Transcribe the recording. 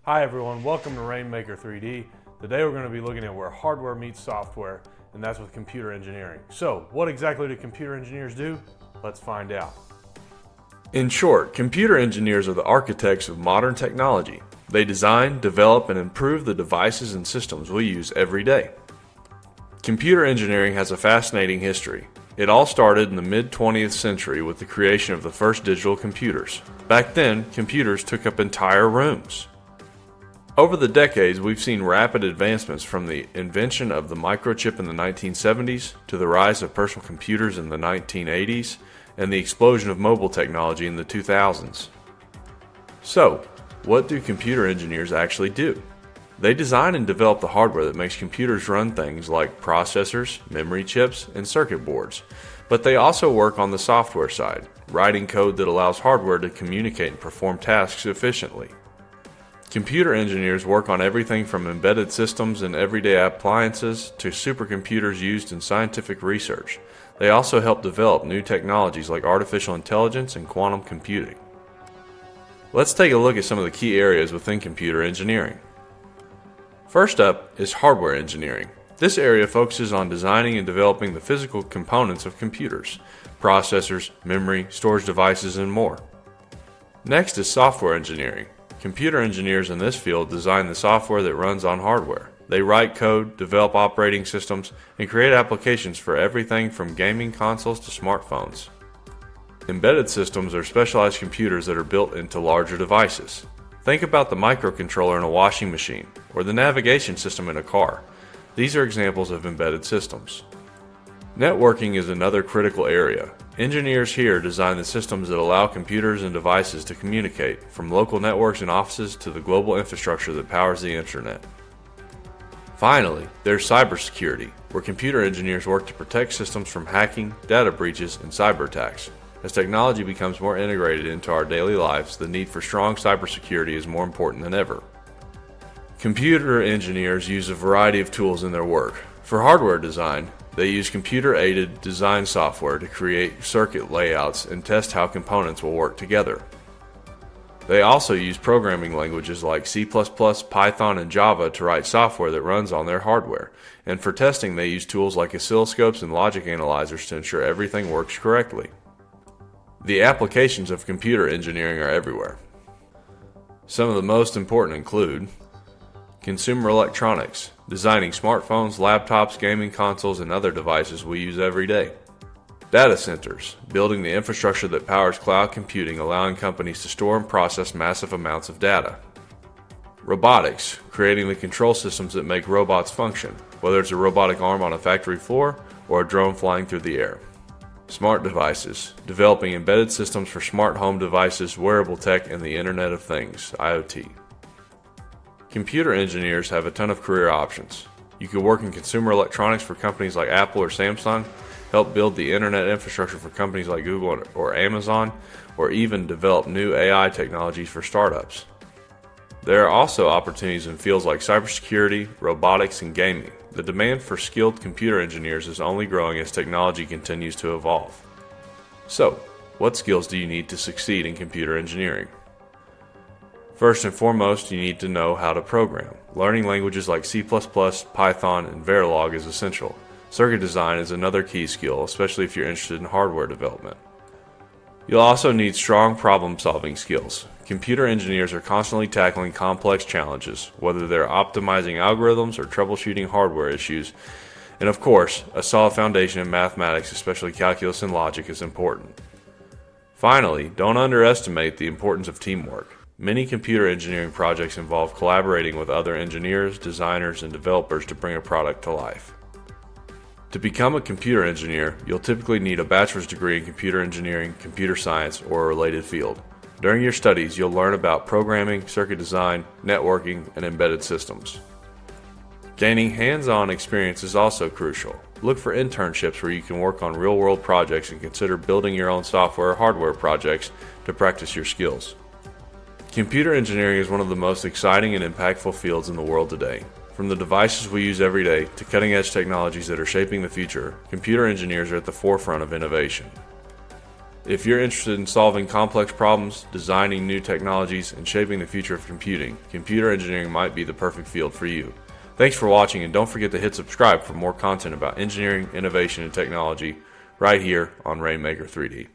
Hi everyone, welcome to Rainmaker 3D. Today we're going to be looking at where hardware meets software, and that's with computer engineering. So, what exactly do computer engineers do? Let's find out. In short, computer engineers are the architects of modern technology. They design, develop, and improve the devices and systems we use every day. Computer engineering has a fascinating history. It all started in the mid-20th century with the creation of the first digital computers. Back then, computers took up entire rooms. Over the decades, we've seen rapid advancements from the invention of the microchip in the 1970s to the rise of personal computers in the 1980s and the explosion of mobile technology in the 2000s. So, what do computer engineers actually do? They design and develop the hardware that makes computers run things like processors, memory chips, and circuit boards. But they also work on the software side, writing code that allows hardware to communicate and perform tasks efficiently. Computer engineers work on everything from embedded systems and everyday appliances to supercomputers used in scientific research. They also help develop new technologies like artificial intelligence and quantum computing. Let's take a look at some of the key areas within computer engineering. First up is hardware engineering. This area focuses on designing and developing the physical components of computers, processors, memory, storage devices, and more. Next is software engineering. Computer engineers in this field design the software that runs on hardware. They write code, develop operating systems, and create applications for everything from gaming consoles to smartphones. Embedded systems are specialized computers that are built into larger devices. Think about the microcontroller in a washing machine, or the navigation system in a car. These are examples of embedded systems. Networking is another critical area. Engineers here design the systems that allow computers and devices to communicate, from local networks and offices to the global infrastructure that powers the internet. Finally, there's cybersecurity, where computer engineers work to protect systems from hacking, data breaches, and cyber attacks. As technology becomes more integrated into our daily lives, the need for strong cybersecurity is more important than ever. Computer engineers use a variety of tools in their work. For hardware design, they use computer-aided design software to create circuit layouts and test how components will work together. They also use programming languages like C++, Python, and Java to write software that runs on their hardware. And for testing, they use tools like oscilloscopes and logic analyzers to ensure everything works correctly. The applications of computer engineering are everywhere. Some of the most important include consumer electronics, designing smartphones, laptops, gaming consoles, and other devices we use every day. Data centers, building the infrastructure that powers cloud computing, allowing companies to store and process massive amounts of data. Robotics, creating the control systems that make robots function, whether it's a robotic arm on a factory floor or a drone flying through the air. Smart devices, developing embedded systems for smart home devices, wearable tech, and the Internet of Things, IoT. Computer engineers have a ton of career options. You could work in consumer electronics for companies like Apple or Samsung, help build the internet infrastructure for companies like Google or Amazon, or even develop new AI technologies for startups. There are also opportunities in fields like cybersecurity, robotics, and gaming. The demand for skilled computer engineers is only growing as technology continues to evolve. So, what skills do you need to succeed in computer engineering? First and foremost, you need to know how to program. Learning languages like C++, Python, and Verilog is essential. Circuit design is another key skill, especially if you're interested in hardware development. You'll also need strong problem-solving skills. Computer engineers are constantly tackling complex challenges, whether they're optimizing algorithms or troubleshooting hardware issues. And of course, a solid foundation in mathematics, especially calculus and logic, is important. Finally, don't underestimate the importance of teamwork. Many computer engineering projects involve collaborating with other engineers, designers, and developers to bring a product to life. To become a computer engineer, you'll typically need a bachelor's degree in computer engineering, computer science, or a related field. During your studies, you'll learn about programming, circuit design, networking, and embedded systems. Gaining hands-on experience is also crucial. Look for internships where you can work on real-world projects and consider building your own software or hardware projects to practice your skills. Computer engineering is one of the most exciting and impactful fields in the world today. From the devices we use every day to cutting-edge technologies that are shaping the future, computer engineers are at the forefront of innovation. If you're interested in solving complex problems, designing new technologies, and shaping the future of computing, computer engineering might be the perfect field for you. Thanks for watching, and don't forget to hit subscribe for more content about engineering, innovation, and technology right here on Rainmaker 3D.